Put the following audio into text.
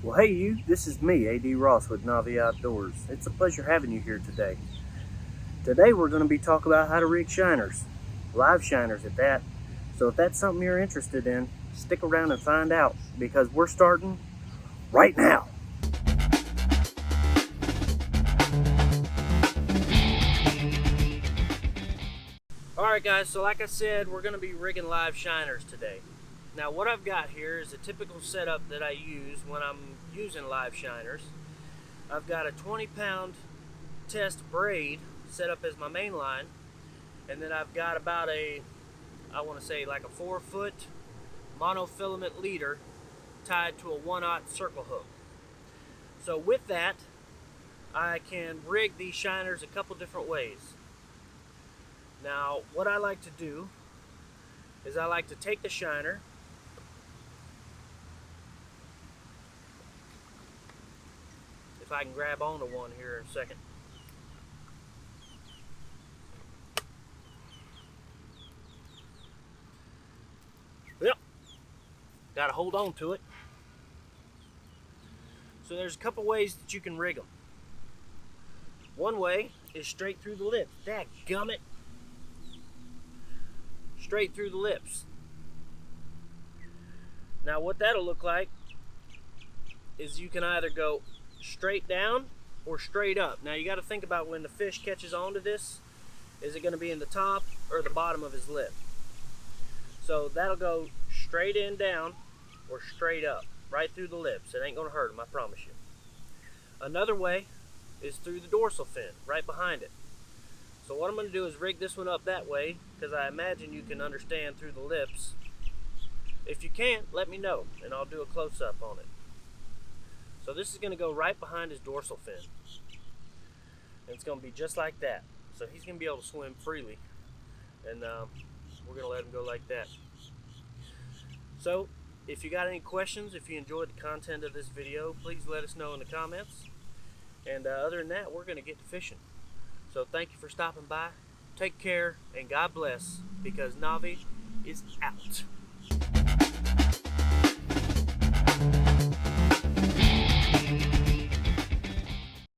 Well, hey you, this is me, A.D. Ross with Novi Outdoors. It's a pleasure having you here today. Today we're going to be talking about how to rig shiners, live shiners at that. So if that's something you're interested in, stick around and find out because we're starting right now. Alright guys, so like I said, we're going to be rigging live shiners today. Now what I've got here is a typical setup that I use when I'm using live shiners. I've got a 20-pound test braid set up as my main line, and then I've got about I want to say like a 4-foot monofilament leader tied to a 1/0 circle hook. So with that, I can rig these shiners a couple different ways. Now what I like to do is I like to take the shiner, if I can grab onto one here in a second. Yep, got to hold on to it. So there's a couple ways that you can rig them. One way is straight through the lips. Dadgummit. Straight through the lips. Now what that'll look like is you can either go straight down or straight up. Now you got to think about when the fish catches onto this, is it going to be in the top or the bottom of his lip? So that'll go straight in down or straight up, right through the lips. It ain't going to hurt him, I promise you. Another way is through the dorsal fin, right behind it. So what I'm going to do is rig this one up that way, because I imagine you can understand through the lips. If you can't, let me know, and I'll do a close-up on it. So this is going to go right behind his dorsal fin. And it's going to be just like that. So he's going to be able to swim freely, and we're going to let him go like that. So if you got any questions, if you enjoyed the content of this video, please let us know in the comments. And other than that, we're going to get to fishing. So thank you for stopping by. Take care, and God bless, because Novi is out.